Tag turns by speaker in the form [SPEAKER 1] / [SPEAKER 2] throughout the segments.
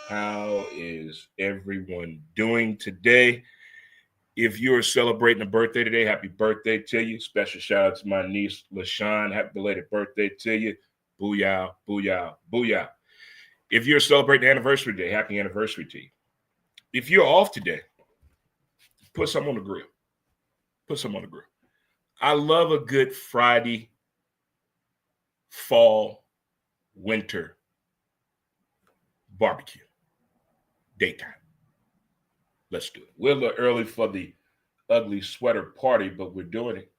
[SPEAKER 1] How is everyone doing today? If you're celebrating a birthday today, happy birthday to you. Special shout out to my niece, LaShawn. Happy belated birthday to you. Booyah, booyah, booyah. If you're celebrating anniversary today, happy anniversary to you. If you're off today, put some on the grill. Put some on the grill. I love a good Friday, fall, winter barbecue. Daytime. Let's do it. We're a little early for the ugly sweater party, but we're doing it.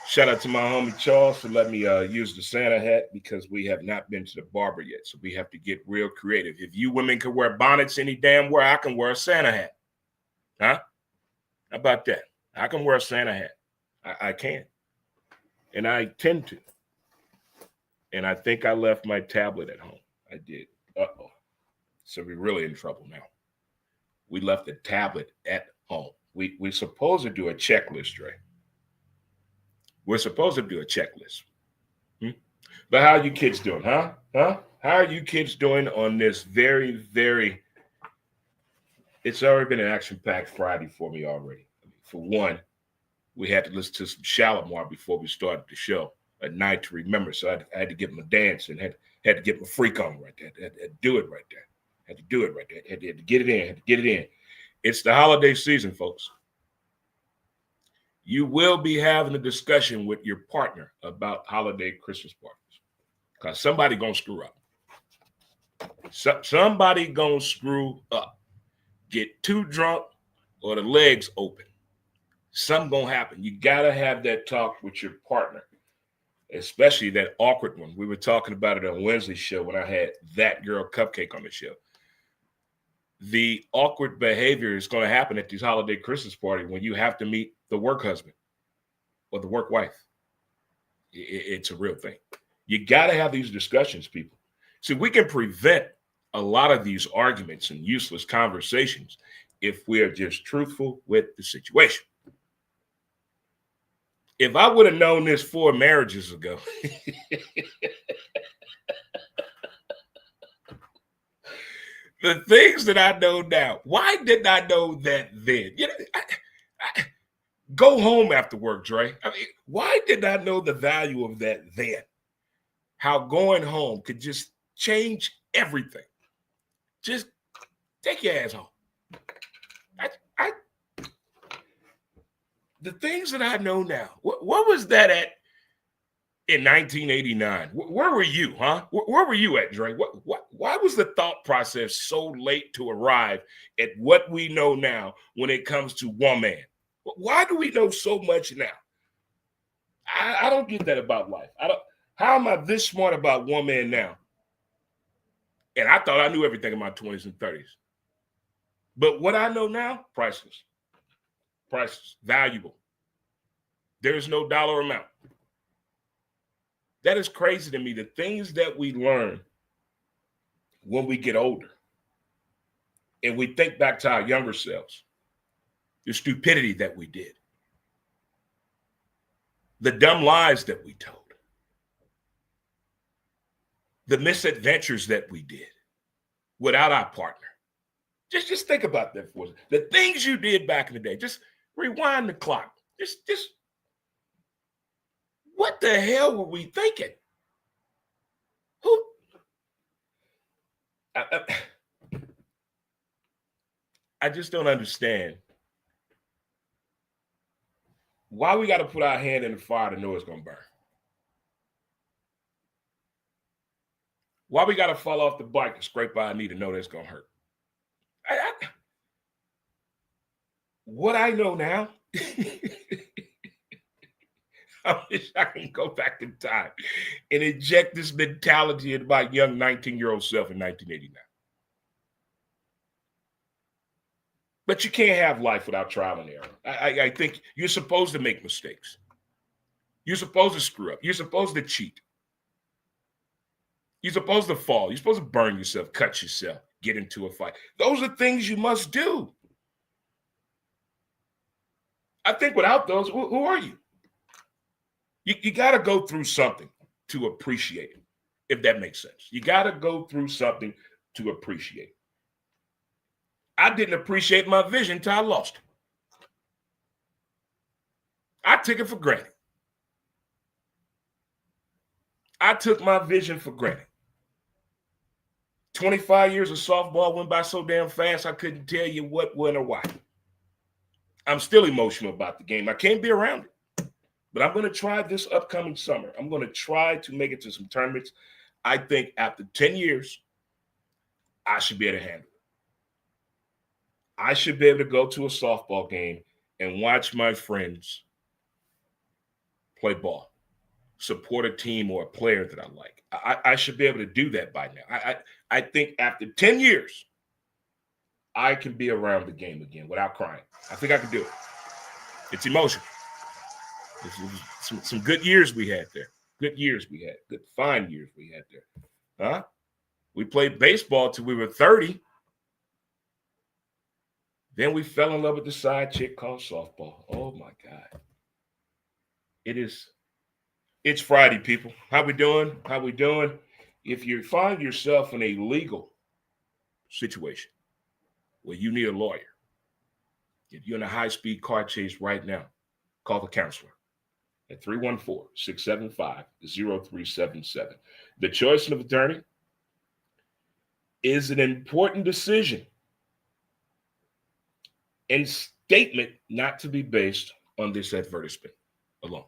[SPEAKER 1] Shout out to my homie Charles for letting me use the Santa hat because we have not been to the barber yet. So we have to get real creative. If you women can wear bonnets any damn where, I can wear a Santa hat. Huh? How about that? I can wear a Santa hat. I can. And I tend to. And I think I left my tablet at home. I did. Uh-oh. So we're really in trouble now. We left the tablet at home. We're supposed to do a checklist, Dre. We're supposed to do a checklist. But how are you kids doing, huh? How are you kids doing on this very, it's already been an action-packed Friday for me already. For one, we had to listen to some Shalimar before we started the show, a night to remember. So I had to get my dance and had to get my freak on right there. Had to do it right there. Had to do it right there. Had to get it in. Had to get it in. It's the holiday season, folks. You will be having a discussion with your partner about holiday Christmas parties because somebody gonna screw up. Somebody gonna screw up. Get too drunk or the legs open. Something gonna happen. You gotta have that talk with your partner, especially that awkward one. We were talking about it on Wednesday's show when I had that girl Cupcake on the show. The awkward behavior is going to happen at these holiday Christmas parties when you have to meet the work husband or the work wife. It's a real thing. You got to have these discussions, people. See, we can prevent a lot of these arguments and useless conversations if we are just truthful with the situation. If I would have known this 4 marriages ago, the things that I know now, why didn't I know that then? You know, I go home after work, Dre. I mean, why did I know the value of that then? How going home could just change everything. Just take your ass home. The things that I know now, what was that at in 1989? Where were you, huh? Where were you at, Dre? Why was the thought process so late to arrive at what we know now when it comes to woman? Why do we know so much now? I don't get that about life. How am I this smart about woman now? And I thought I knew everything in my 20s and 30s. But what I know now, priceless. Priceless, valuable. There's no dollar amount. That is crazy to me. The things that we learn when we get older and we think back to our younger selves, the stupidity that we did, the dumb lies that we told, the misadventures that we did without our partner. Just think about that for us. The things you did back in the day. Just rewind the clock. Just what the hell were we thinking? Who? I just don't understand why we got to put our hand in the fire to know it's going to burn. Why we got to fall off the bike and scrape our knee to know that's going to hurt. What I know now, I wish I can go back in time and inject this mentality into my young 19-year-old self in 1989. But you can't have life without trial and error. I think you're supposed to make mistakes. You're supposed to screw up. You're supposed to cheat. You're supposed to fall. You're supposed to burn yourself, cut yourself, get into a fight. Those are things you must do. I think without those, who are you? You got to go through something to appreciate it. if that makes sense. You got to go through something to appreciate. I didn't appreciate my vision until I lost it. I took it for granted. I took my vision for granted. 25 years of softball went by so damn fast, I couldn't tell you what, when, or why. I'm still emotional about the game. I can't be around it. But I'm going to try this upcoming summer. I'm going to try to make it to some tournaments. I think after 10 years, I should be able to handle it. I should be able to go to a softball game and watch my friends play ball, support a team or a player that I like. I should be able to do that by now. I think after 10 years, I can be around the game again without crying. I think I can do it. It's emotional. Some good years we had there. Good years we had. Good, fine years we had there. Huh? We played baseball till we were 30. Then we fell in love with the side chick called softball. Oh, my God. It's Friday, people. How we doing? How we doing? If you find yourself in a legal situation where you need a lawyer, if you're in a high-speed car chase right now, call the counselor at 314-675-0377. The choice of attorney is an important decision and statement not to be based on this advertisement alone.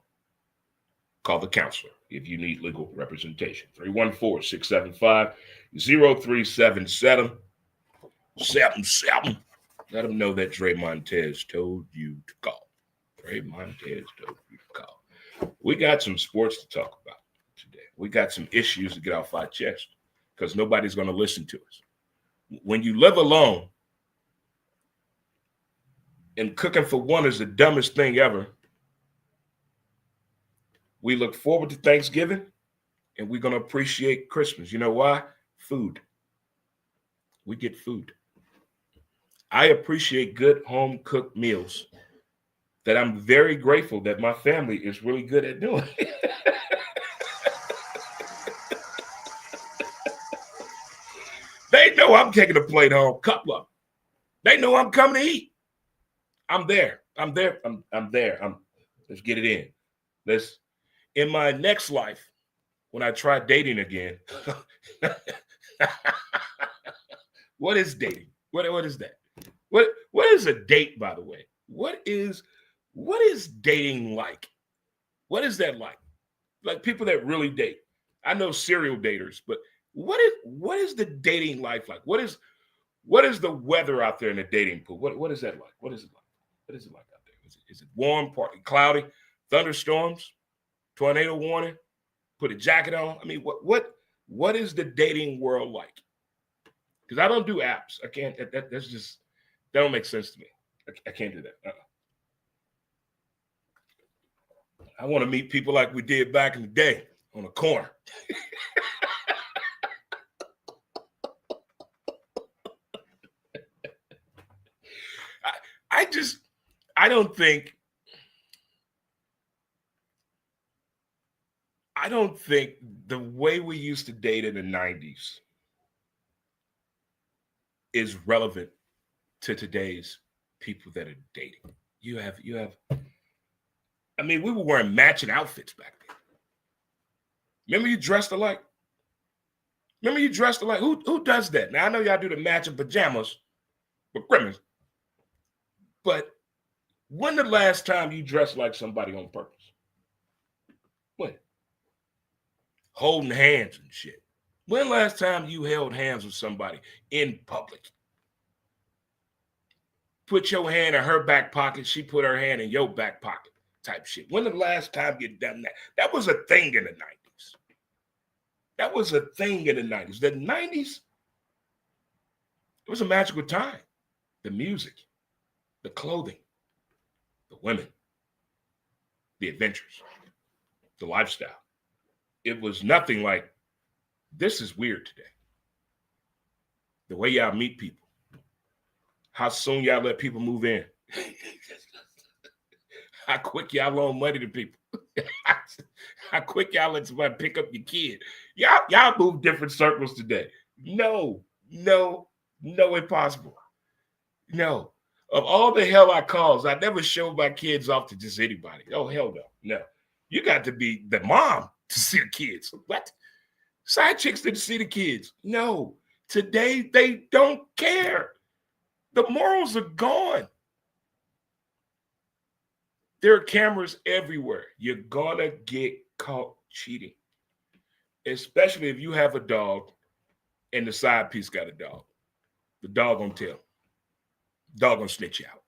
[SPEAKER 1] Call the counselor if you need legal representation. 314-675-0377. 77. Let them know that Dre Montez told you to call. Dre Montez told you to call. We got some sports to talk about today. We got some issues to get off our chest because nobody's going to listen to us. When you live alone, and cooking for one is the dumbest thing ever, we look forward to Thanksgiving, and we're going to appreciate Christmas. You know why? Food. We get food. I appreciate good home-cooked meals that I'm very grateful that my family is really good at doing. They know I'm taking a plate home, couple of them. They know I'm coming to eat. I'm there. I'm there. Let's get it in. In my next life, when I try dating again, what is dating? What is that? What is a date, by the way? What is dating like? What is that like? Like people that really date. I know serial daters, but what is the dating life like? What is the weather out there in the dating pool? What is that like? What is it like? What is it like out there? Is it warm, partly cloudy, thunderstorms, tornado warning? Put a jacket on. I mean, what is the dating world like? Because I don't do apps. I can't. That don't make sense to me. I can't do that. I want to meet people like we did back in the day on a corner. I don't think the way we used to date in the 90s is relevant to today's people that are dating. You have I mean, we were wearing matching outfits back then. Remember you dressed alike? Who does that? Now I know y'all do the matching pajamas for Christmas, but when the last time you dressed like somebody on purpose? When? Holding hands and shit. When last time you held hands with somebody in public? Put your hand in her back pocket, she put her hand in your back pocket type shit. When the last time you done that? That was a thing in the 90s. That was a thing in the 90s. The 90s, it was a magical time. The music, the clothing, the women, the adventures, the lifestyle. It was nothing like, this is weird today. The way y'all meet people. How soon y'all let people move in. How quick y'all loan money to people. How quick y'all let somebody pick up your kid. Y'all move different circles today. No, impossible. No. Of all the hell I calls, I never show my kids off to just anybody. Oh, hell no. No. You got to be the mom to see the kids. What? Side chicks didn't see the kids. No. Today, they don't care. The morals are gone. There are cameras everywhere. You're going to get caught cheating, especially if you have a dog and the side piece got a dog. The dog gonna tell. Dog gonna snitch you out.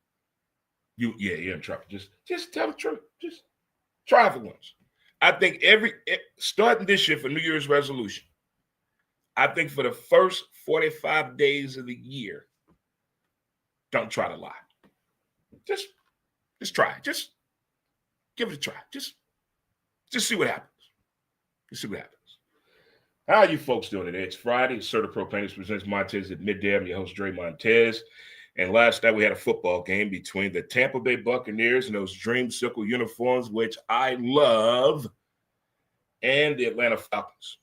[SPEAKER 1] You're in trouble. Just tell the truth. Just try it for once. I think starting this year for New Year's resolution, I think for the first 45 days of the year, don't try to lie. Just try it. Just give it a try. Just see what happens. Just see what happens. How are you folks doing today? It's Friday. CertaPro Painters presents Montez at midday. I'm your host, Dre Montez. And last night we had a football game between the Tampa Bay Buccaneers and those Dream Circle uniforms, which I love, and the Atlanta Falcons.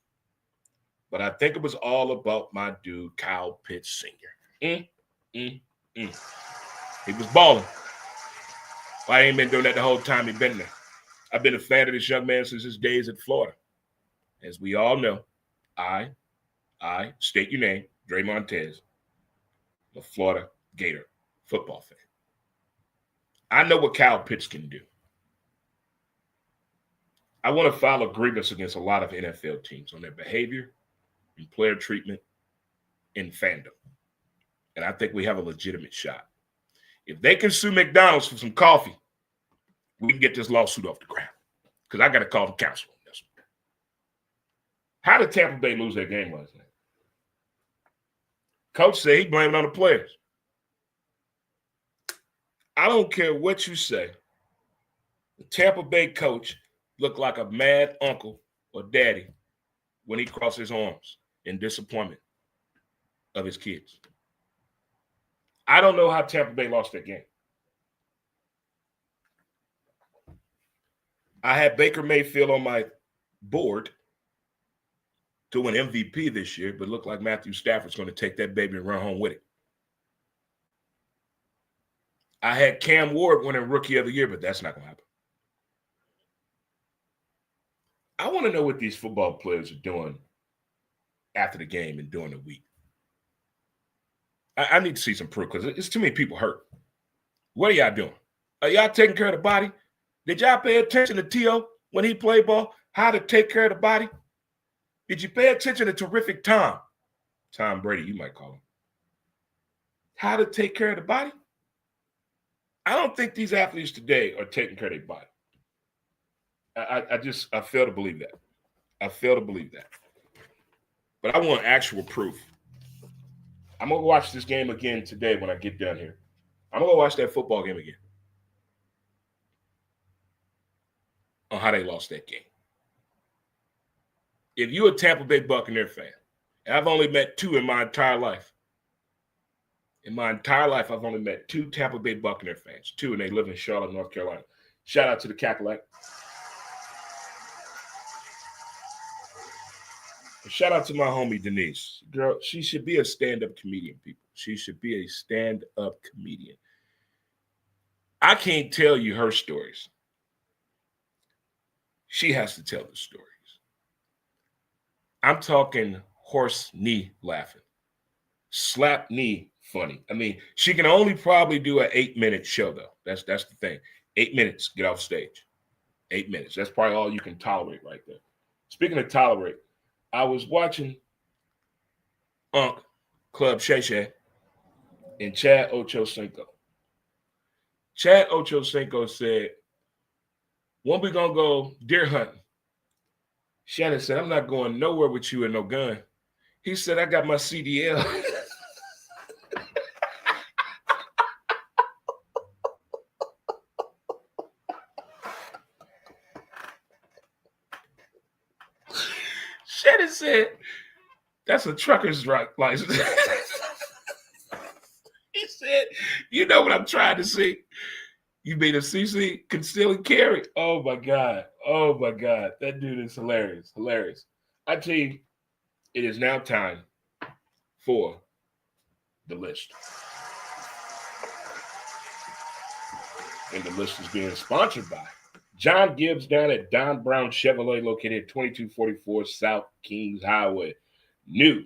[SPEAKER 1] But I think it was all about my dude, Kyle Pitts Sr. He was balling. I ain't been doing that the whole time he's been there. I've been a fan of this young man since his days at Florida. As we all know, I state your name, Dre Montez, a Florida Gator football fan. I know what Kyle Pitts can do. I want to file a grievance against a lot of NFL teams on their behavior and player treatment in fandom. And I think we have a legitimate shot. If they can sue McDonald's for some coffee, we can get this lawsuit off the ground. Because I got to call the council on this one. How did Tampa Bay lose their game last night? Coach said he blamed it on the players. I don't care what you say. The Tampa Bay coach looked like a mad uncle or daddy when he crossed his arms in disappointment of his kids. I don't know how Tampa Bay lost that game. I had Baker Mayfield on my board to win MVP this year, but looked like Matthew Stafford's going to take that baby and run home with it. I had Cam Ward winning Rookie of the Year, but that's not going to happen. I want to know what these football players are doing after the game and during the week. I need to see some proof because it's too many people hurt. What are y'all doing? Are y'all taking care of the body? Did y'all pay attention to T.O. when he played ball? How to take care of the body? Did you pay attention to terrific Tom? Tom Brady, you might call him. How to take care of the body? I don't think these athletes today are taking care of their body. I fail to believe that. I fail to believe that. But I want actual proof. I'm going to watch this game again today when I get down here. I'm going to watch that football game again on how they lost that game. If you're a Tampa Bay Buccaneer fan, and I've only met two in my entire life. In my entire life, I've only met two Tampa Bay Buccaneer fans. Two, and they live in Charlotte, North Carolina. Shout out to the Cackalack. Shout out to my homie Denise. Girl, she should be a stand-up comedian, people. She should be a stand-up comedian. I can't tell you her stories. She has to tell the stories. I'm talking horse knee laughing. Slap knee funny. I mean, she can only probably do an 8-minute show, though. That's the thing. 8 minutes, get off stage. 8 minutes. That's probably all you can tolerate right there. Speaking of tolerate, I was watching Unc Club Shay Shay and Chad Ochocinco. Chad Ochocinco said, when we going to go deer hunting? Shannon said, I'm not going nowhere with you and no gun. He said, I got my CDL. Shannon said, that's a trucker's license. He said, you know what I'm trying to see? You mean a CC conceal and carry? Oh, my God. Oh, my God. That dude is hilarious. Hilarious. I tell you, it is now time for the list. And the list is being sponsored by John Gibbs down at Don Brown Chevrolet, located at 2244 South Kings Highway. New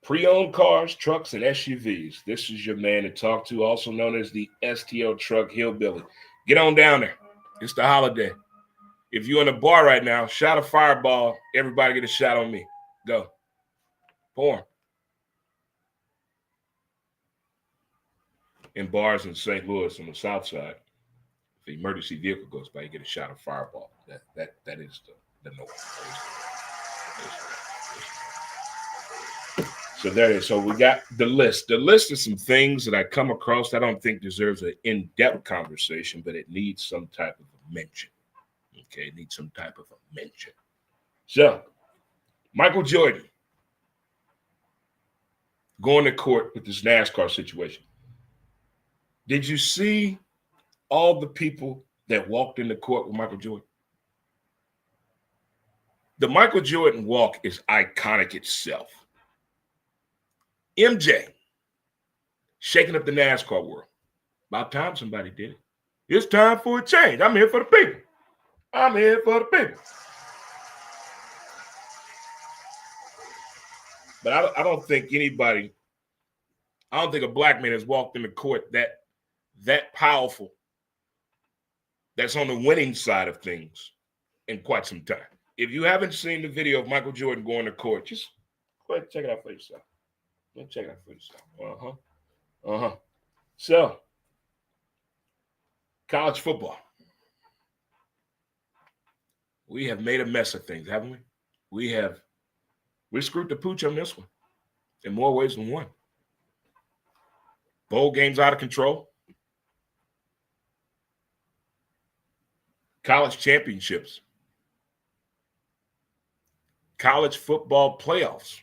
[SPEAKER 1] pre-owned cars, trucks, and SUVs. This is your man to talk to, also known as the STL Truck Hillbilly. Get on down there. It's the holiday. If you're in a bar right now, shot a fireball. Everybody get a shot on me. Go. Pour 'em. In bars in St. Louis on the south side, if the emergency vehicle goes by, you get a shot of fireball. That is the norm. So there it is. So we got the list. The list is some things that I come across that I don't think deserves an in-depth conversation, but it needs some type of a mention. Okay, it needs some type of a mention. So, Michael Jordan going to court with this NASCAR situation. Did you see all the people that walked into court with Michael Jordan? The Michael Jordan walk is iconic itself. MJ shaking up the NASCAR world. About time somebody did it. It's time for a change. I'm here for the people. I'm here for the people. But I don't think anybody, I don't think a black man has walked into court that powerful, that's on the winning side of things in quite some time. If you haven't seen the video of Michael Jordan going to court, just go ahead and check it out for yourself. Check it out for yourself. So, college football. We have made a mess of things, haven't we? We screwed the pooch on this one in more ways than one. Bowl games out of control. College championships. College football playoffs.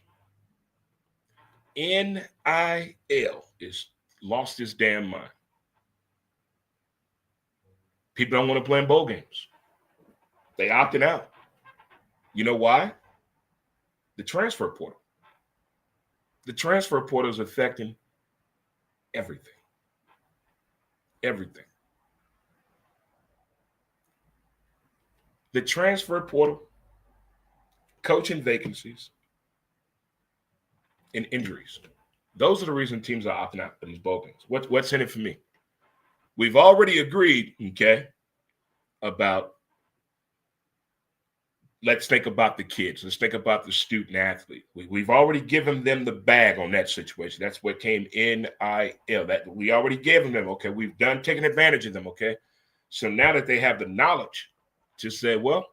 [SPEAKER 1] NIL is lost its damn mind. People don't want to play in bowl games. They opting out. You know why? The transfer portal. The transfer portal is affecting everything. Everything. The transfer portal, coaching vacancies, and injuries. Those are the reason teams are opting out of these bowl games. What's in it for me? We've already agreed, okay, about let's think about the kids. Let's think about the student athlete. We've already given them the bag on that situation. That's what came NIL. That we already gave them. Okay, we've done taking advantage of them. Okay, so now that they have the knowledge to say, well,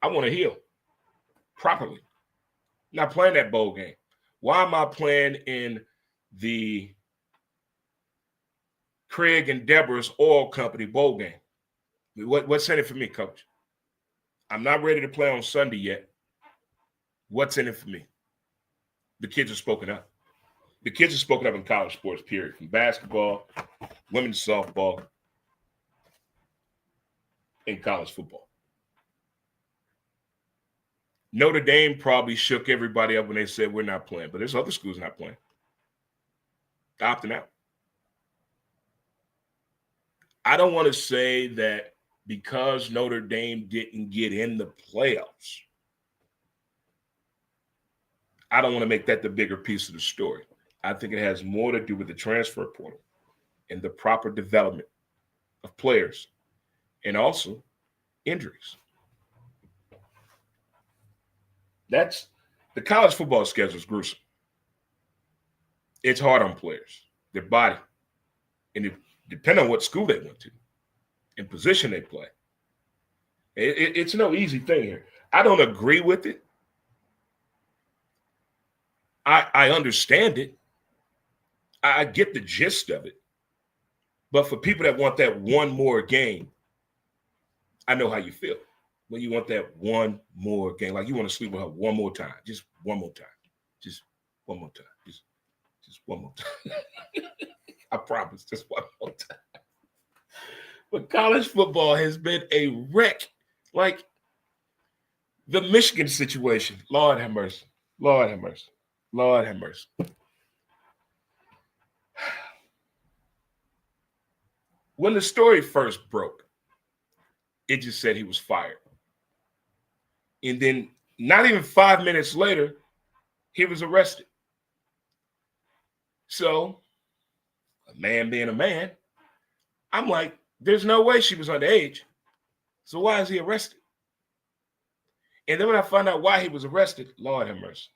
[SPEAKER 1] I want to heal properly. Not playing that bowl game. Why am I playing in the Craig and Deborah's Oil Company bowl game? What's in it for me, coach? I'm not ready to play on Sunday yet. What's in it for me? The kids are spoken up. The kids are spoken up in college sports, period. From basketball, women's softball, and college football. Notre Dame probably shook everybody up when they said we're not playing, but there's other schools not playing. Opting out. I don't want to say that because Notre Dame didn't get in the playoffs, I don't want to make that the bigger piece of the story. I think it has more to do with the transfer portal and the proper development of players and also injuries. That's the college football schedule is gruesome. It's hard on players, their body, and it depends on what school they went to and position they play. It's no easy thing here. I don't agree with it. I understand it. I get the gist of it. But for people that want that one more game, I know how you feel. When you want that one more game, like you want to sleep with her one more time, just one more time, just one more time, just one more time. I promise, just one more time. But college football has been a wreck. Like The Michigan situation. Lord have mercy. Lord have mercy. Lord have mercy. When the story first broke, it just said he was fired. And then not even 5 minutes later, he was arrested. So, a man being a man, I'm like, there's no way she was underage. So why is he arrested? And then when I found out why he was arrested, Lord have mercy.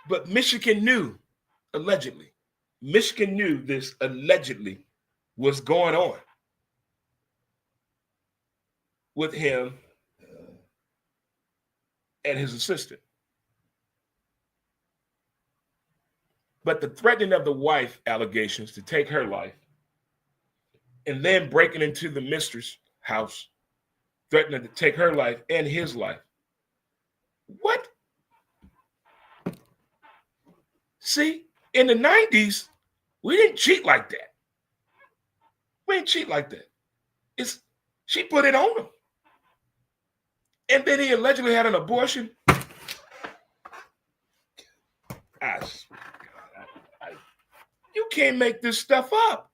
[SPEAKER 1] But Michigan knew, allegedly. Michigan knew this allegedly was going on with him and his assistant. But the threatening of the wife allegations to take her life and then breaking into the mistress' house, threatening to take her life and his life. What? See, in the 90s, we didn't cheat like that. We didn't cheat like that. She put it on him. And then he allegedly had an abortion. You can't make this stuff up.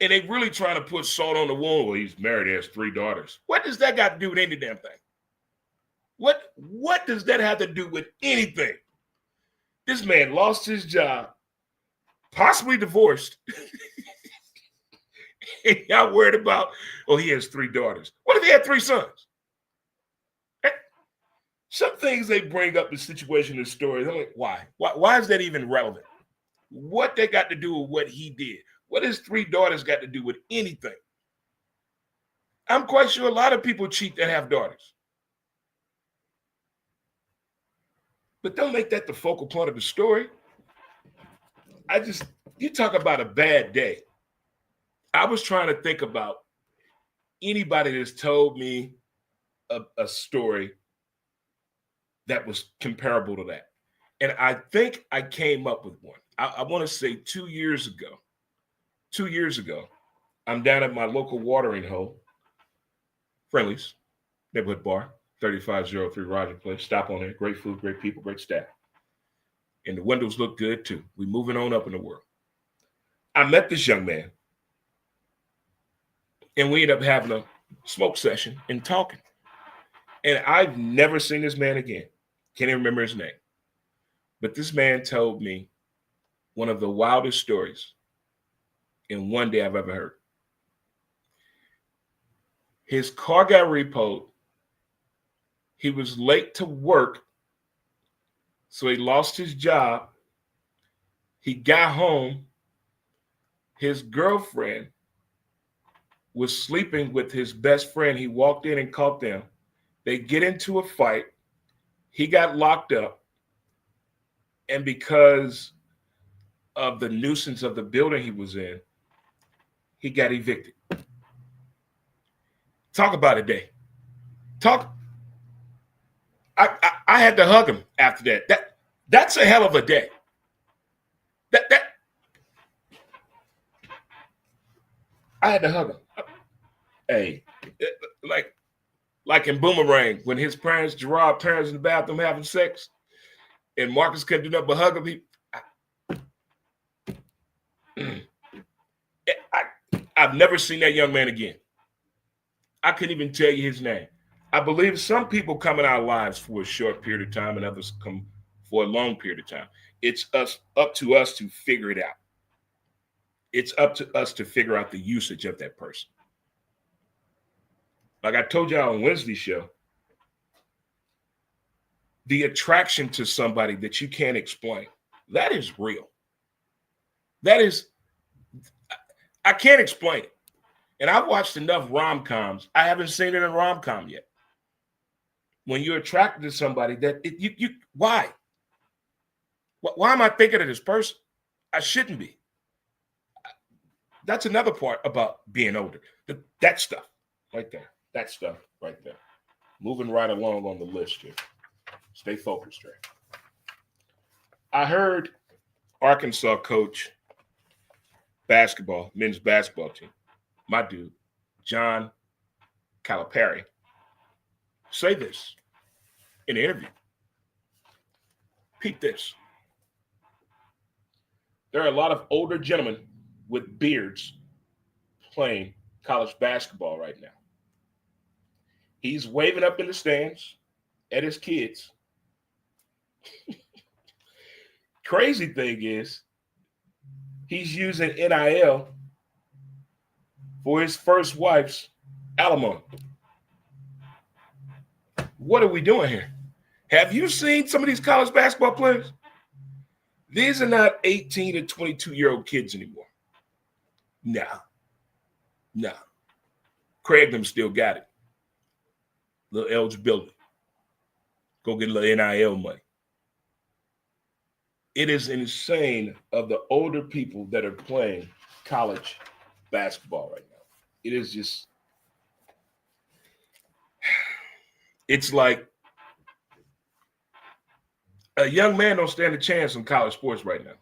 [SPEAKER 1] And they really trying to put salt on the wound. Well, he's married, he has 3 daughters. What does that got to do with any damn thing? What does that have to do with anything? This man lost his job, possibly divorced. And y'all worried about, he has 3 daughters. What if he had 3 sons? Some things they bring up the situation in stories. I'm like, why? Why is that even relevant? What they got to do with what he did? What has 3 daughters got to do with anything? I'm quite sure a lot of people cheat that have daughters. But don't make that the focal point of the story. You talk about a bad day. I was trying to think about anybody that's told me a story that was comparable to that. And I think I came up with one. I want to say 2 years ago. 2 years ago, I'm down at my local watering hole, Friendly's, neighborhood bar, 3503 Roger Place. Stop on there. Great food, great people, great staff. And the windows look good too. We're moving on up in the world. I met this young man, and we ended up having a smoke session and talking. And I've never seen this man again. Can't even remember his name. But this man told me one of the wildest stories in one day I've ever heard. His car got repoed. He was late to work, so he lost his job. He got home. His girlfriend was sleeping with his best friend. He walked in and caught them. They get into a fight. He got locked up. And because of the nuisance of the building he was in, he got evicted. Talk about a day. I had to hug him after that. That's a hell of a day. I had to hug him. Hey, like in Boomerang, when his parents, Gerard's parents, in the bathroom having sex, and Marcus couldn't do nothing but hug him. I've never seen that young man again. I couldn't even tell you his name. I believe some people come in our lives for a short period of time and others come for a long period of time. It's up to us to figure it out. It's up to us to figure out the usage of that person. Like I told y'all on Wednesday's show, the attraction to somebody that you can't explain, that is real. I can't explain it. And I've watched enough rom-coms. I haven't seen it in a rom-com yet. When you're attracted to somebody why? Why am I thinking of this person? I shouldn't be. That's another part about being older. That stuff right there. That stuff right there. Moving right along on the list here. Stay focused, right? I heard Arkansas coach basketball, men's basketball team, my dude, John Calipari, say this in an interview. Peep this. There are a lot of older gentlemen with beards playing college basketball right now. He's waving up in the stands at his kids. Crazy thing is, he's using NIL for his first wife's alimony. What are we doing here? Have you seen some of these college basketball players? These are not 18 to 22-year-old kids anymore. No. Craig them still got it. Little eligibility. Go get a little NIL money. It is insane of the older people that are playing college basketball right now. It is just, it's like a young man don't stand a chance in college sports right now.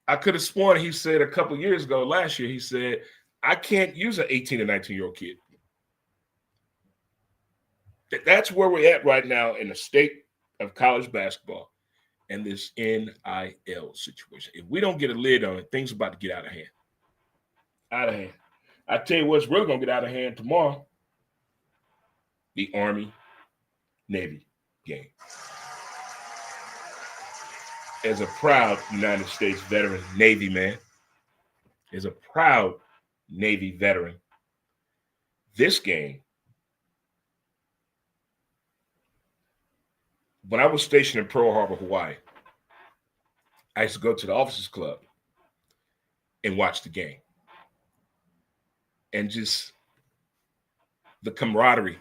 [SPEAKER 1] I could have sworn he said a couple years ago, last year, he said, I can't use an 18 or 19-year-old kid. That's where we're at right now in the state of college basketball and this NIL situation. If we don't get a lid on it, things are about to get out of hand. Out of hand. I tell you what's really going to get out of hand tomorrow. The Army-Navy game. As a proud United States veteran Navy man, as a proud Navy veteran, this game, when I was stationed in Pearl Harbor, Hawaii, I used to go to the Officers Club and watch the game. And just the camaraderie,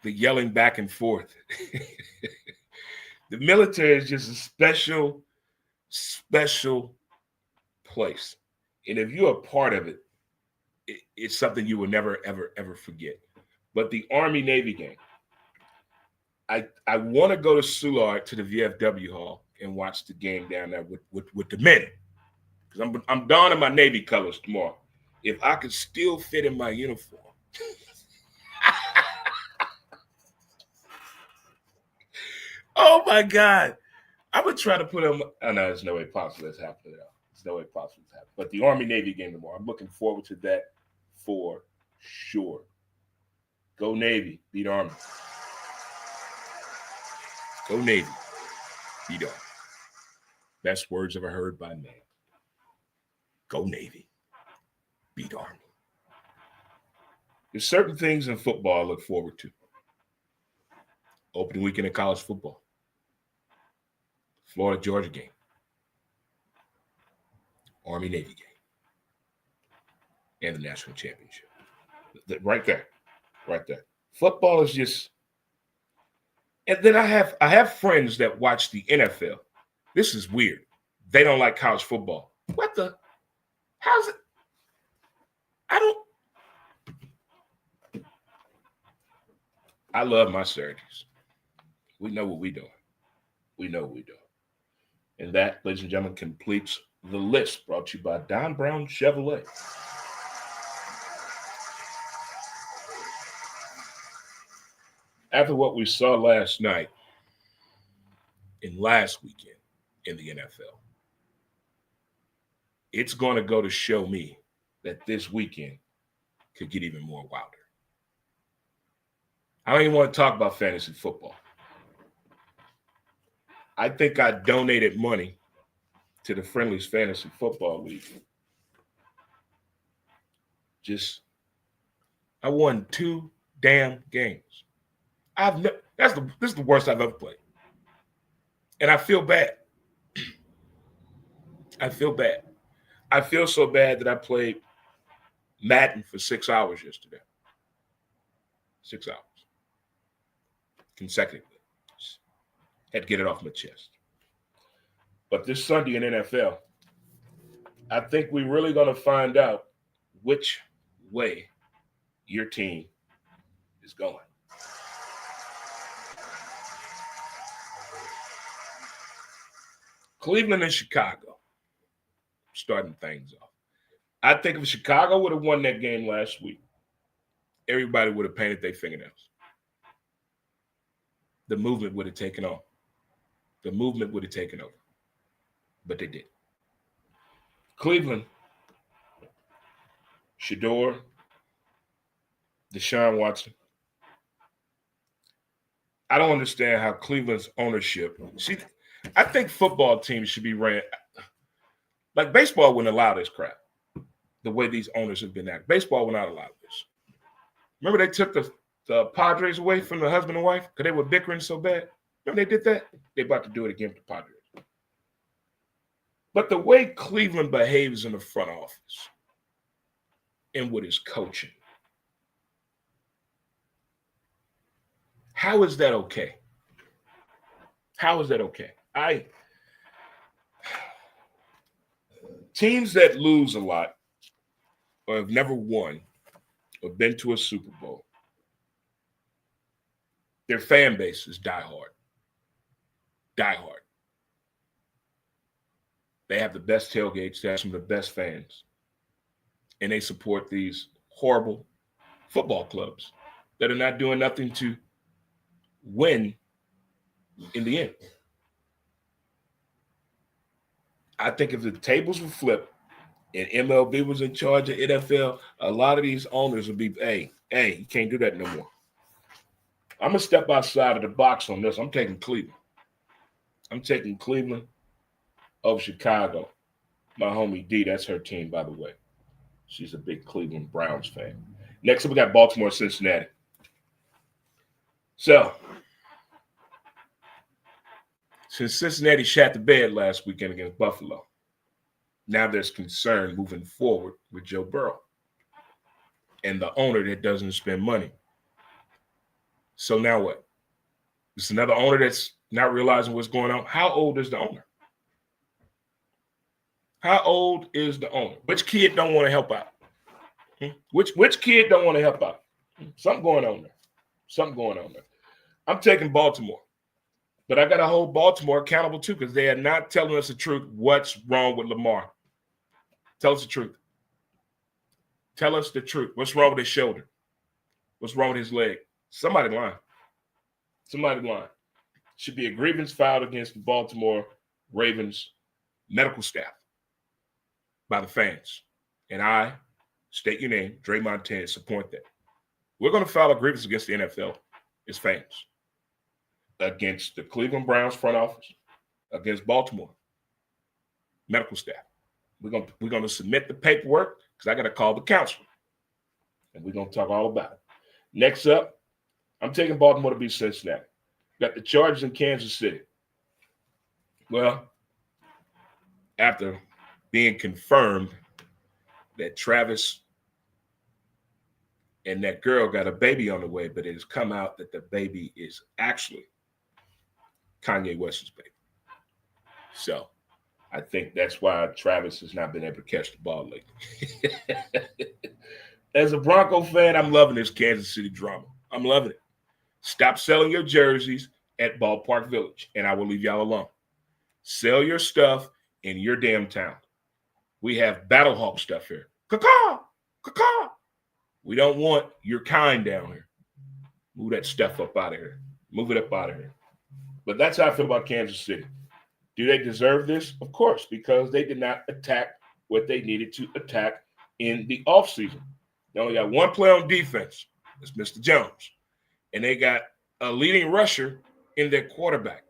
[SPEAKER 1] the yelling back and forth. The military is just a special, special place. And if you're a part of it, it's something you will never, ever, ever forget. But the Army-Navy game, I want to go to Soulard to the VFW hall and watch the game down there with the men. Because I'm donning my Navy colors tomorrow. If I could still fit in my uniform. Oh my God. I would try to put them. Oh, no, there's no way possible that's happening. There's no way possible that's happening. But the Army-Navy game tomorrow, I'm looking forward to that for sure. Go Navy, beat Army. Go Navy, beat Army. Best words ever heard by man. Go Navy, beat Army. There's certain things in football I look forward to. Opening weekend of college football. Florida-Georgia game. Army-Navy game. And the national championship. Right there. Right there. Football is just... And then I have friends that watch the NFL. This is weird. They don't like college football. What the? How's it? I love my Syracuse. We know what we're doing. We know what we're doing. And that, ladies and gentlemen, completes the list brought to you by Don Brown Chevrolet. After what we saw last night and last weekend in the NFL, it's going to go to show me that this weekend could get even more wilder. I don't even want to talk about fantasy football. I think I donated money to the Friendly's Fantasy Football League. I won 2 damn games. This is the worst I've ever played. And I feel bad. I feel bad. I feel so bad that I played Madden for 6 hours yesterday. 6 hours. Consecutively. Had to get it off my chest. But this Sunday in NFL, I think we're really going to find out which way your team is going. Cleveland and Chicago. starting things off. I think if Chicago would have won that game last week, everybody would have painted their fingernails. The movement would have taken off. The movement would have taken over. But they did. Cleveland, Shador, Deshaun Watson. I don't understand how Cleveland's ownership. See, I think football teams should be ran like baseball wouldn't allow this crap. The way these owners have been acting. Baseball would not allow this. Remember they took the Padres away from the husband and wife because they were bickering so bad? Remember they did that? They're about to do it again with the Padres. But the way Cleveland behaves in the front office and with his coaching, how is that okay? How is that okay? Teams that lose a lot or have never won or been to a Super Bowl, their fan base is diehard. Diehard. They have the best tailgates. They have some of the best fans. And they support these horrible football clubs that are not doing nothing to win in the end. I think if the tables were flipped and MLB was in charge of NFL, a lot of these owners would be, hey, you can't do that no more. I'm going to step outside of the box on this. I'm taking Cleveland. I'm taking Cleveland over Chicago. My homie D, that's her team, by the way. She's a big Cleveland Browns fan. Next up, we got Baltimore, Cincinnati. So, since Cincinnati shat the bed last weekend against Buffalo, now there's concern moving forward with Joe Burrow and the owner that doesn't spend money. So now what? It's another owner that's not realizing what's going on. How old is the owner? How old is the owner? Which kid don't want to help out? Which kid don't want to help out? Something going on there. Something going on there. I'm taking Baltimore. But I got to hold Baltimore accountable too because they are not telling us the truth. What's wrong with Lamar? Tell us the truth. Tell us the truth. What's wrong with his shoulder? What's wrong with his leg? Somebody lying. Somebody lying. Should be a grievance filed against the Baltimore Ravens medical staff by the fans. And I, state your name, Dre Montez, support that. We're going to file a grievance against the NFL as fans, against the Cleveland Browns front office, against Baltimore medical staff. We're going to submit the paperwork because I got to call the counselor. And we're going to talk all about it. Next up, I'm taking Baltimore to beat Cincinnati. Got the Chargers in Kansas City. Well, after being confirmed that Travis and that girl got a baby on the way, but it has come out that the baby is actually Kanye West's baby. So I think that's why Travis has not been able to catch the ball lately. As a Bronco fan, I'm loving this Kansas City drama. I'm loving it. Stop selling your jerseys at Ballpark Village, and I will leave y'all alone. Sell your stuff in your damn town. We have Battlehawk stuff here. Caw-caw! Caw-caw! We don't want your kind down here. Move that stuff up out of here. Move it up out of here. But that's how I feel about Kansas City. Do they deserve this? Of course, because they did not attack what they needed to attack in the offseason. They only got one player on defense. That's Mr. Jones. And they got a leading rusher in their quarterback.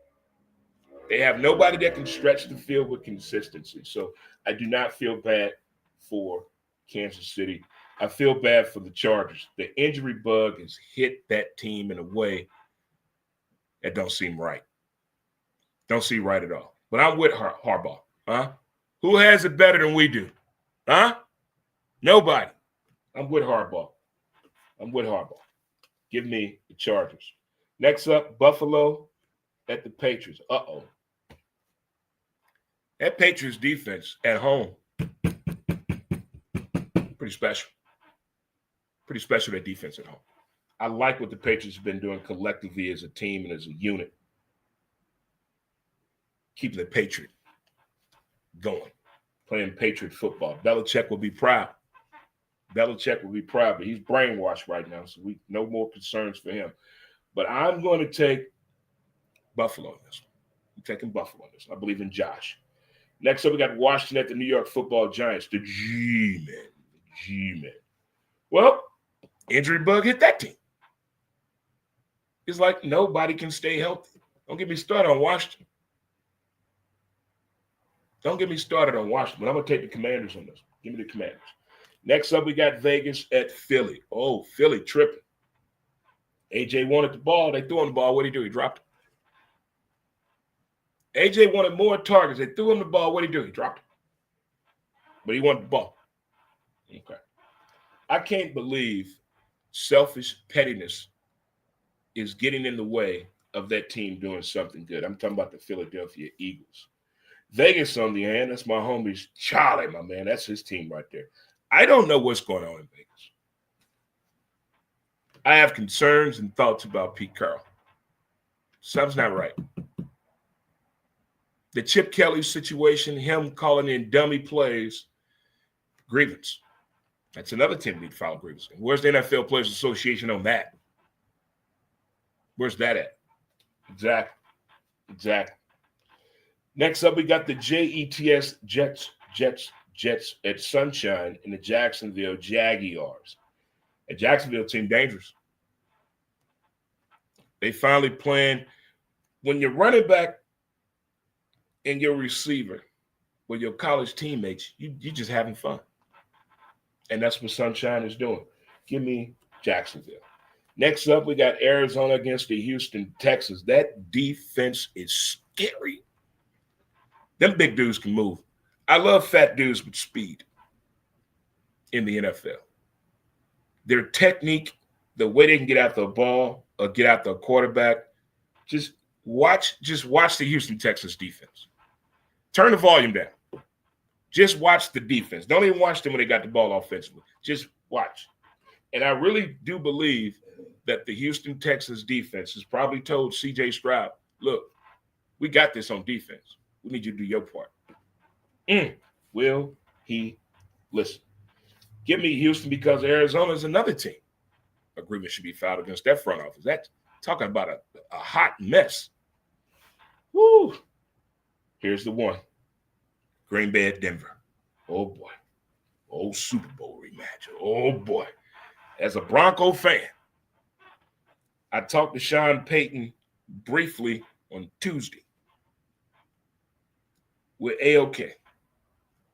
[SPEAKER 1] They have nobody that can stretch the field with consistency. So I do not feel bad for Kansas City. I feel bad for the Chargers. The injury bug has hit that team in a way that don't seem right. Don't seem right at all. But I'm with Harbaugh. Huh? Who has it better than we do? Huh? Nobody. I'm with Harbaugh. I'm with Harbaugh. Give me the Chargers. Next up, Buffalo at the Patriots. Uh-oh. That Patriots defense at home, pretty special. Pretty special, that defense at home. I like what the Patriots have been doing collectively as a team and as a unit. Keeping the Patriot going. playing Patriot football. Belichick will be proud. Belichick will be proud, but he's brainwashed right now, so we no more concerns for him. But I'm going to take Buffalo on this one. I'm taking Buffalo on this one. I believe in Josh. Next up, we got Washington at the New York Football Giants, the G-Men. The G-Men. Well, injury bug hit that team. It's like nobody can stay healthy. Don't get me started on Washington. Don't get me started on Washington. I'm going to take the Commanders on this. Give me the Commanders. Next up, we got Vegas at Philly. Oh, Philly tripping. AJ wanted the ball. They threw him the ball. What did he do? He dropped it. AJ wanted more targets. They threw him the ball. What did he do? He dropped it. But he wanted the ball. Okay. I can't believe selfish pettiness is getting in the way of that team doing something good. I'm talking about the Philadelphia Eagles. Vegas, on the hand, that's my homie Charlie, my man. That's his team right there. I don't know what's going on in Vegas. I have concerns and thoughts about Pete Carroll. Something's not right. The Chip Kelly situation, him calling in dummy plays, grievance. That's another team that need to file grievance. Where's the NFL Players Association on that? Where's that at? Exactly. Next up, we got the Jets at Sunshine and the Jacksonville Jaguars. A Jacksonville team dangerous. They finally playing. When you're running back and your receiver with your college teammates, you're just having fun. And that's what Sunshine is doing. Give me Jacksonville. Next up, we got Arizona against the Houston Texans. That defense is scary. Them big dudes can move. I love fat dudes with speed in the NFL. Their technique, the way they can get out the ball or get out the quarterback, just watch the Houston Texans defense. Turn the volume down. Just watch the defense. Don't even watch them when they got the ball offensively. Just watch. And I really do believe that the Houston Texans defense has probably told C.J. Stroud, look, we got this on defense. We need you to do your part. Will he listen? Give me Houston because Arizona is another team. Agreement should be filed against that front office. That's talking about a hot mess. Woo. Here's the one. Green Bay at Denver. Oh, boy. Oh, Super Bowl rematch. Oh, boy. As a Bronco fan, I talked to Sean Payton briefly on Tuesday. We're A-OK.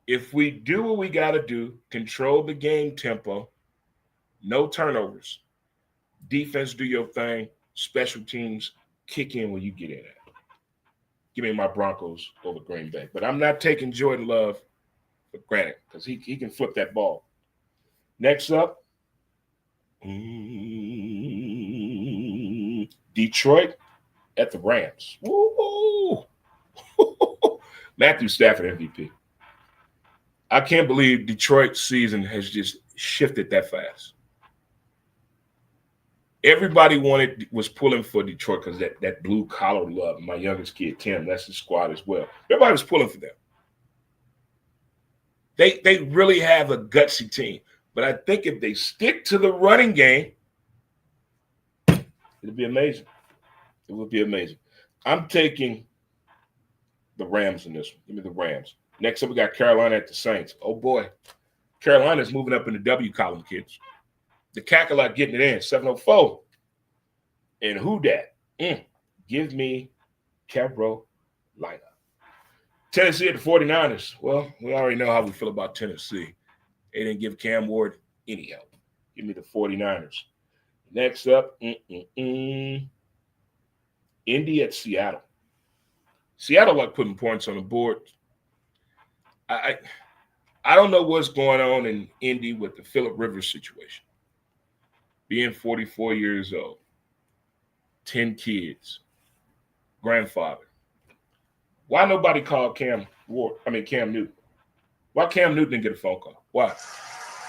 [SPEAKER 1] If we do what we got to do, control the game tempo, no turnovers, defense do your thing, special teams kick in when you get in at. Give me my Broncos over Green Bay. But I'm not taking Jordan Love for granted because he can flip that ball. Next up, Detroit at the Rams. Woo! Matthew Stafford MVP. I can't believe Detroit's season has just shifted that fast. Everybody was pulling for Detroit because that blue collar love. My youngest kid, Tim, that's his squad as well. Everybody was pulling for them. They really have a gutsy team. But I think if they stick to the running game, it'll be amazing. It will be amazing. I'm taking the Rams in this one. Give me the Rams. Next up, we got Carolina at the Saints. Oh, boy. Carolina's moving up in the W column, kids. The Cackalack getting it in, 704. And who dat? Give me Carolina. Tennessee at the 49ers. Well, we already know how we feel about Tennessee. They didn't give Cam Ward any help. Give me the 49ers. Next up, Indy at Seattle. Seattle like putting points on the board. I don't know what's going on in Indy with the Phillip Rivers situation. Being 44 years old, 10 kids, grandfather. Why nobody called Cam Newton? Why Cam Newton didn't get a phone call? Why?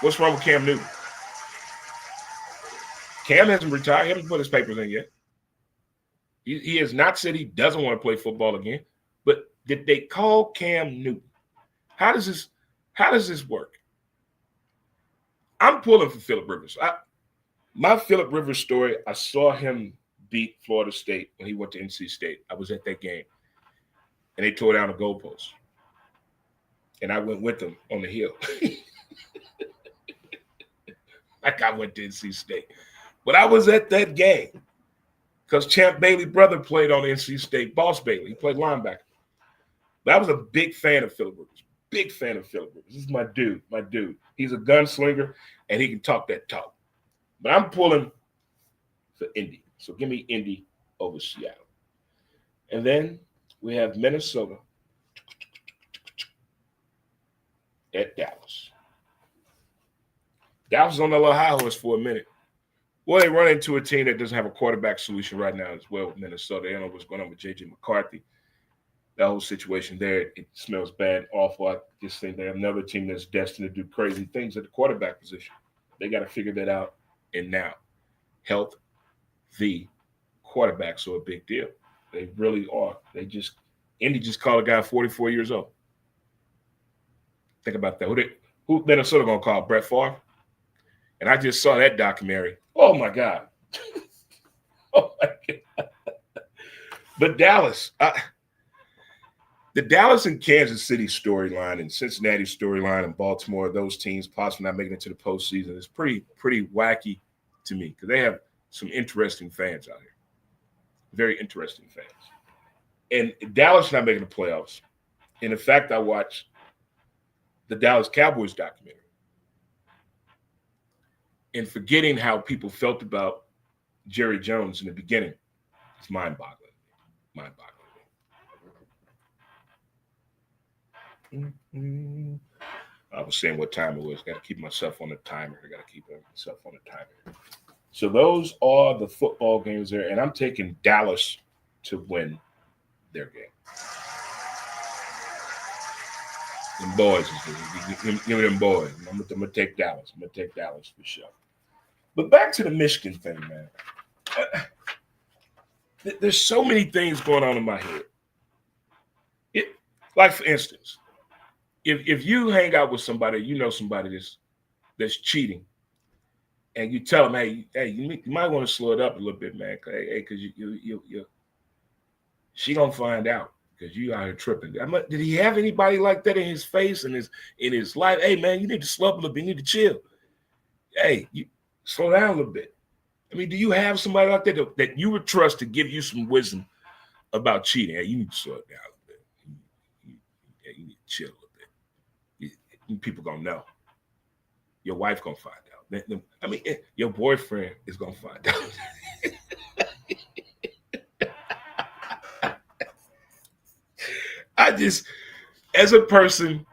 [SPEAKER 1] What's wrong with Cam Newton? Cam hasn't retired. He hasn't put his papers in yet. He has not said he doesn't want to play football again. But did they call Cam Newton? How does this How does this work? I'm pulling for Phillip Rivers. My Phillip Rivers story, I saw him beat Florida State when he went to NC State. I was at that game. And they tore down the goalpost. And I went with them on the hill. Like I went to NC State. But I was at that game because Champ Bailey's brother played on NC State, Boss Bailey. He played linebacker. But I was a big fan of Phillip Rivers. Big fan of Phillip Rivers. This is my dude. He's a gunslinger, and he can talk that talk. But I'm pulling for Indy. So give me Indy over Seattle. And then we have Minnesota at Dallas. Dallas is on the little high horse for a minute. Well, they run into a team that doesn't have a quarterback solution right now as well with Minnesota. They don't know what's going on with J.J. McCarthy. That whole situation there, it smells bad, awful. I just think they have another team that's destined to do crazy things at the quarterback position. They got to figure that out. And now, health, the quarterbacks are a big deal. They really are. Indy just called a guy 44 years old. Think about that. Who Minnesota going to call? Brett Favre? And I just saw that documentary. Oh, my God. Oh, my God. But Dallas, the Dallas and Kansas City storyline and Cincinnati storyline and Baltimore, those teams possibly not making it to the postseason is pretty wacky to me because they have some interesting fans out here. Very interesting fans. And Dallas not making the playoffs. And in fact, I watched the Dallas Cowboys documentary. And forgetting how people felt about Jerry Jones in the beginning, it's mind-boggling. I was saying what time it was. Got to keep myself on the timer. I got to keep myself on the timer. So those are the football games there. And I'm taking Dallas to win their game. Them boys. Give me them boys. I'm going to take Dallas. I'm going to take Dallas for sure. But back to the Michigan thing, man. There's so many things going on in my head. Like, for instance, if you hang out with somebody, you know somebody that's cheating, and you tell them, hey, you might want to slow it up a little bit, man. Hey, because she gonna find out because you out here tripping. Did he have anybody like that in his face and in his life? Hey, man, you need to slow up a little bit. You need to chill. Hey, you slow down a little bit. I mean, do you have somebody like that you would trust to give you some wisdom about cheating? Hey, you need to slow it down a little bit. You need to chill a little bit. People gonna know. Your wife gonna find out. I mean, your boyfriend is gonna find out. I just, as a person,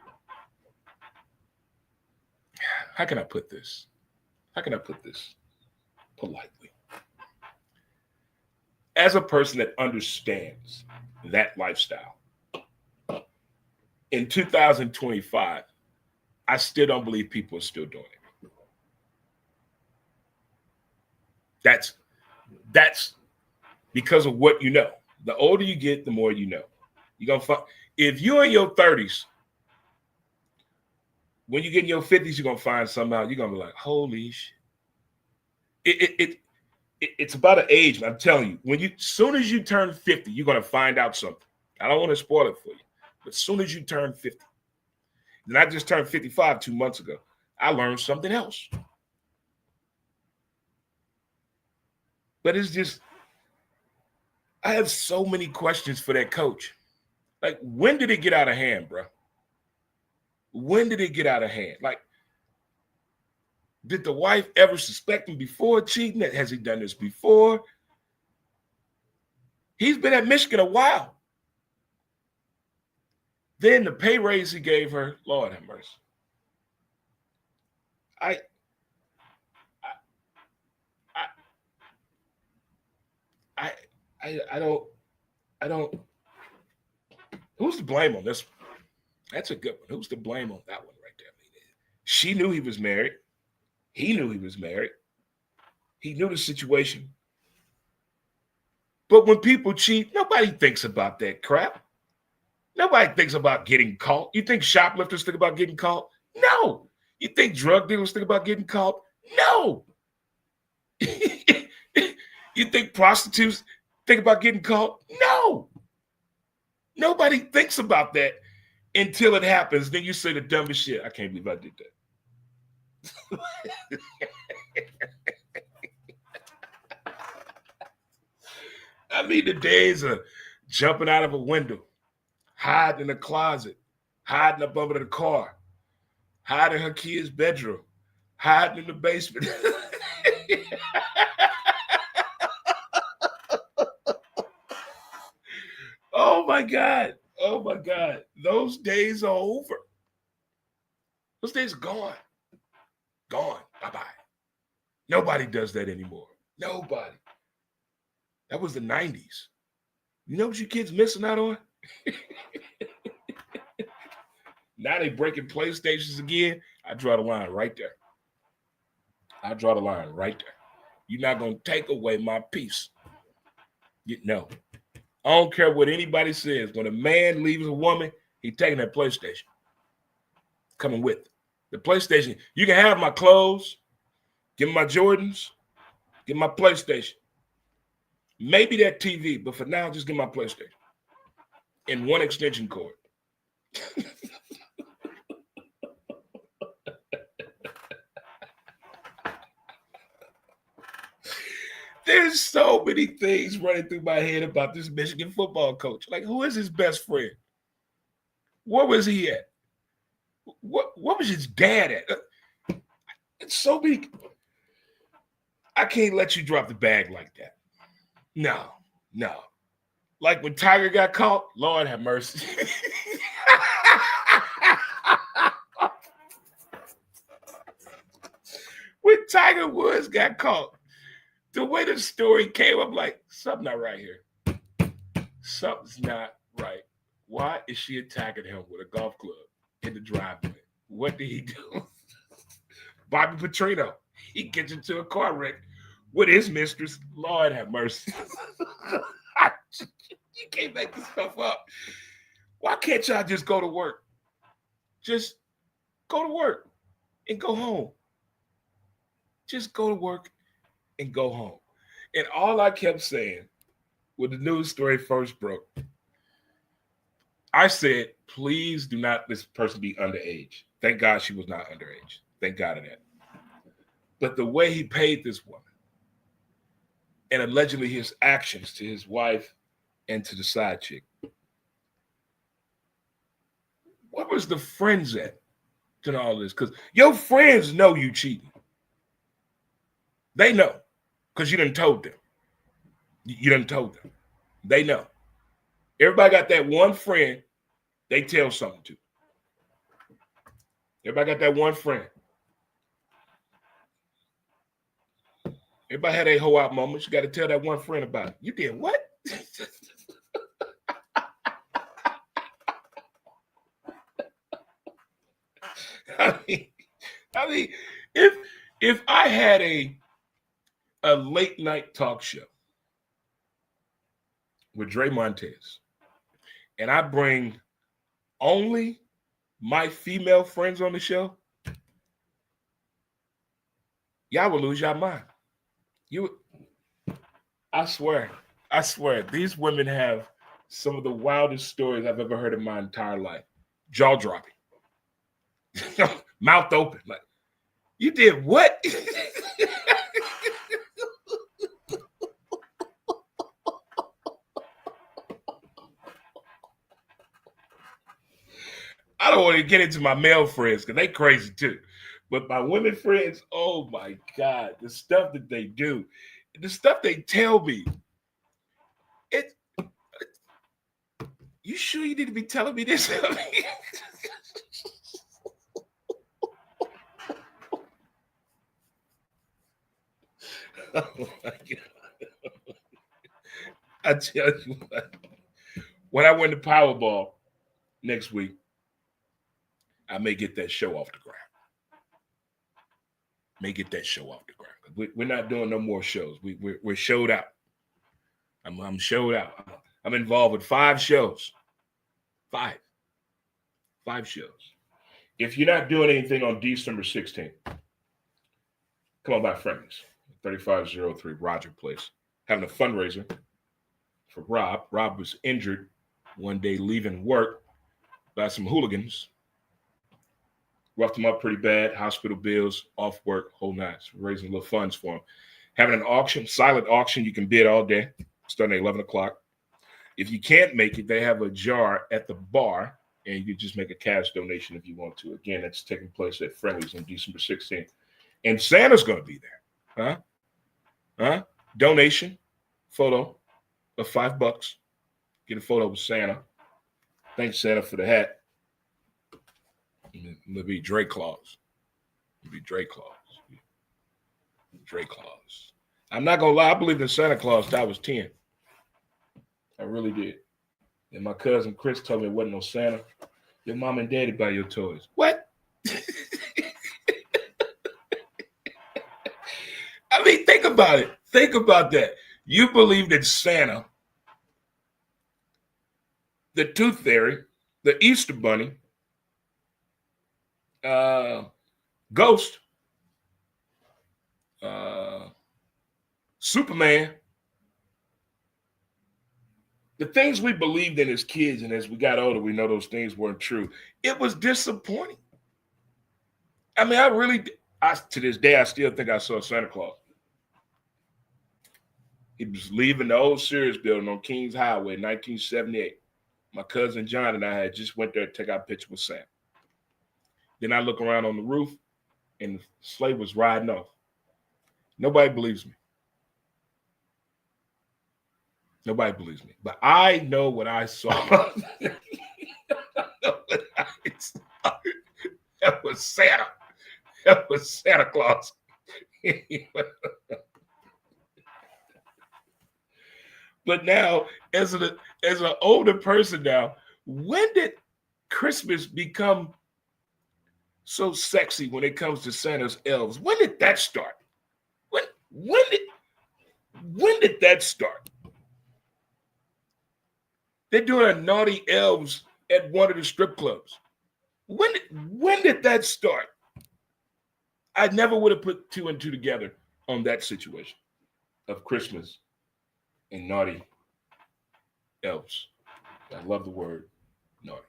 [SPEAKER 1] how can I put this? Politely? As a person that understands that lifestyle, in 2025, I still don't believe people are still doing it. That's because of what you know. The older you get, the more you know. You're gonna find if you're in your 30s, when you get in your 50s, you're gonna find something out. You're gonna be like, holy shit. It's about an age, I'm telling you. Soon as you turn 50, you're gonna find out something. I don't want to spoil it for you, but as soon as you turn 50, and I just turned 55 2 months ago, I learned something else. But it's just, I have so many questions for that coach. Like, when did it get out of hand, bro? When did it get out of hand? Like, did the wife ever suspect him before cheating? Has he done this before? He's been at Michigan a while. Then the pay raise he gave her, Lord have mercy. I don't. Who's to blame on this one? That's a good one. Who's to blame on that one right there? She knew he was married. He knew he was married. He knew the situation. But when people cheat, nobody thinks about that crap. Nobody thinks about getting caught. You think shoplifters think about getting caught? No. You think drug dealers think about getting caught? No. You think prostitutes think about getting caught? No. Nobody thinks about that until it happens. Then you say the dumbest shit. I can't believe I did that. I mean, the days of jumping out of a window, hiding in a closet, hiding up under the car, hiding in her kid's bedroom, hiding in the basement. Oh my God. Oh my God. Those days are over. Those days are gone. Gone. Bye-bye. Nobody does that anymore. Nobody. That was the 90s. You know what you kids missing out on? Now they breaking PlayStations again. I draw the line right there. I draw the line right there. You're not going to take away my peace. No. I don't care what anybody says. When a man leaves a woman, he's taking that PlayStation. Coming with it. The PlayStation. You can have my clothes, give me my Jordans, give me my PlayStation. Maybe that TV, but for now, just give me my PlayStation. And one extension cord. There's so many things running through my head about this Michigan football coach. Like, who is his best friend? Where was he at? What was his dad at? It's so many. I can't let you drop the bag like that. No. Like when Tiger got caught, Lord have mercy. When Tiger Woods got caught, the way the story came, I'm like, something not right here. Something's not right. Why is she attacking him with a golf club in the driveway? What did he do? Bobby Petrino, he gets into a car wreck with his mistress. Lord have mercy. You can't make this stuff up. Why can't y'all just go to work? Just go to work and go home. Just go to work and go home. And all I kept saying when the news story first broke, I said, please do not let this person be underage. Thank God she was not underage. Thank God of that. But the way he paid this woman and allegedly his actions to his wife and to the side chick, what was the friends at to all this? Because your friends know you cheating. They know because you done told them. You done told them. They know. Everybody got that one friend they tell something to. Everybody got that one friend. Everybody had a hoe out moment. You got to tell that one friend about it. You did what? I mean, if I had a late night talk show with Dre Montez, and I bring only my female friends on the show, y'all will lose your mind. I swear, these women have some of the wildest stories I've ever heard in my entire life. Jaw dropping, mouth open, like, you did what? I don't want to get into my male friends because they crazy too. But my women friends, oh my God, the stuff that they do, the stuff they tell me, you sure you need to be telling me this? Oh my God. I tell you what, when I win the Powerball next week, I may get that show off the ground. We're not doing no more shows. We're showed out. I'm showed out. I'm involved with 5 shows. 5 shows. If you're not doing anything on December 16th, come on by Friendly's, 3503 Roger Place, having a fundraiser for Rob. Rob was injured one day leaving work by some hooligans. Roughed him up pretty bad, hospital bills, off work, whole nine. So we're raising little funds for him. Having an auction, silent auction, you can bid all day, starting at 11 o'clock. If you can't make it, they have a jar at the bar, and you can just make a cash donation if you want to. Again, that's taking place at Friendly's on December 16th. And Santa's going to be there. Donation, photo of $5. Get a photo with Santa. Thanks, Santa, for the hat. It'll be Drake Claus. It'll be Drake Claus. Drake Claus. I'm not going to lie. I believed in Santa Claus till I was 10. I really did. And my cousin Chris told me it wasn't no Santa. Your mom and daddy buy your toys. What? I mean, think about it. Think about that. You believed in Santa, the Tooth Fairy, the Easter Bunny, Ghost, Superman. The things we believed in as kids, and as we got older, we know those things weren't true. It was disappointing. I mean, to this day, I still think I saw Santa Claus. He was leaving the old Sears building on Kings Highway in 1978. My cousin John and I had just went there to take our picture with Sam. Then I look around on the roof, and the sleigh was riding off. Nobody believes me. Nobody believes me. But I know what I saw. That was Santa. That was Santa Claus. But now, as an older person now, when did Christmas become so sexy when it comes to Santa's elves? When did that start? When did that start? They're doing a naughty elves at one of the strip clubs. When did that start? I never would have put 2 and 2 together on that situation of Christmas and naughty elves. I love the word naughty.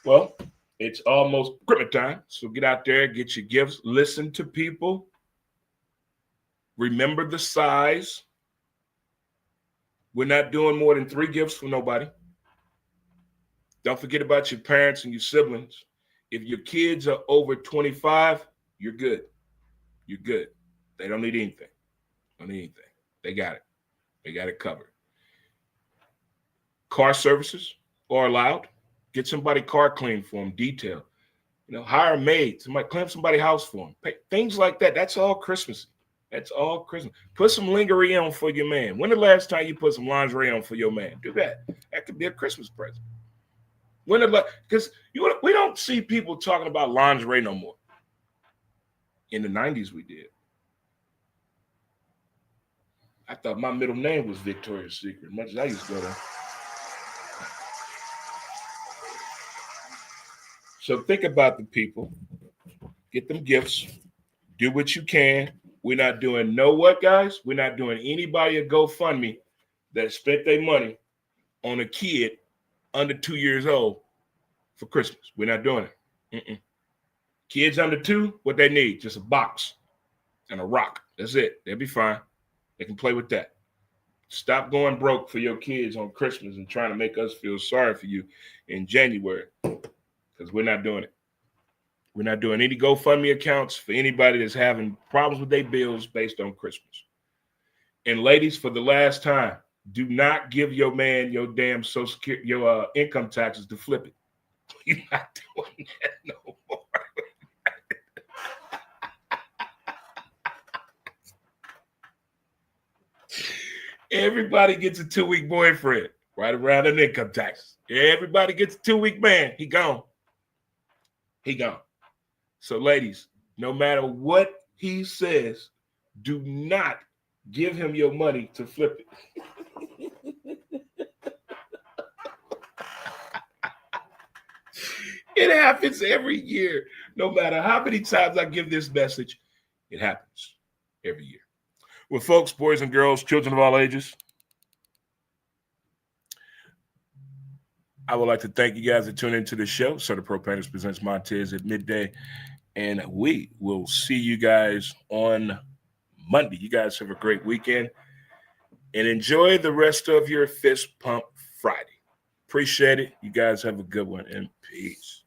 [SPEAKER 1] Well, it's almost Christmas time, so get out there, get your gifts, listen to people. Remember the size. We're not doing more than 3 gifts for nobody. Don't forget about your parents and your siblings. If your kids are over 25, you're good. You're good. They don't need anything. They got it. They got it covered. Car services are allowed. Get somebody car cleaned for them, detail. Hire a maid. Somebody clean somebody's house for them. Things like that. That's all Christmas. That's all Christmas. Put some lingerie on for your man. When the last time you put some lingerie on for your man? Do that. That could be a Christmas present. Because we don't see people talking about lingerie no more. In the 90s, we did. I thought my middle name was Victoria's Secret, much as I used to go there. So think about the people. Get them gifts. Do what you can. We're not doing guys? We're not doing anybody a GoFundMe that spent their money on a kid under 2 years old for Christmas. We're not doing it. Kids under 2, what they need, just a box and a rock. That's it. They'll be fine. They can play with that. Stop going broke for your kids on Christmas and trying to make us feel sorry for you in January, because we're not doing it. We're not doing any GoFundMe accounts for anybody that's having problems with their bills based on Christmas. And ladies, for the last time, do not give your man your damn Social Security, your income taxes to flip it. You're not doing that no more. Everybody gets a 2-week boyfriend right around an income tax. Everybody gets a 2-week man. He gone. So ladies, no matter what he says, do not give him your money to flip it. It happens every year. No matter how many times I give this message, it happens every year. Well, folks, boys and girls, children of all ages, I would like to thank you guys for tuning into the show. CertaPro Painters presents Montez at midday. And we will see you guys on Monday. You guys have a great weekend. And enjoy the rest of your Fist Pump Friday. Appreciate it. You guys have a good one, and peace.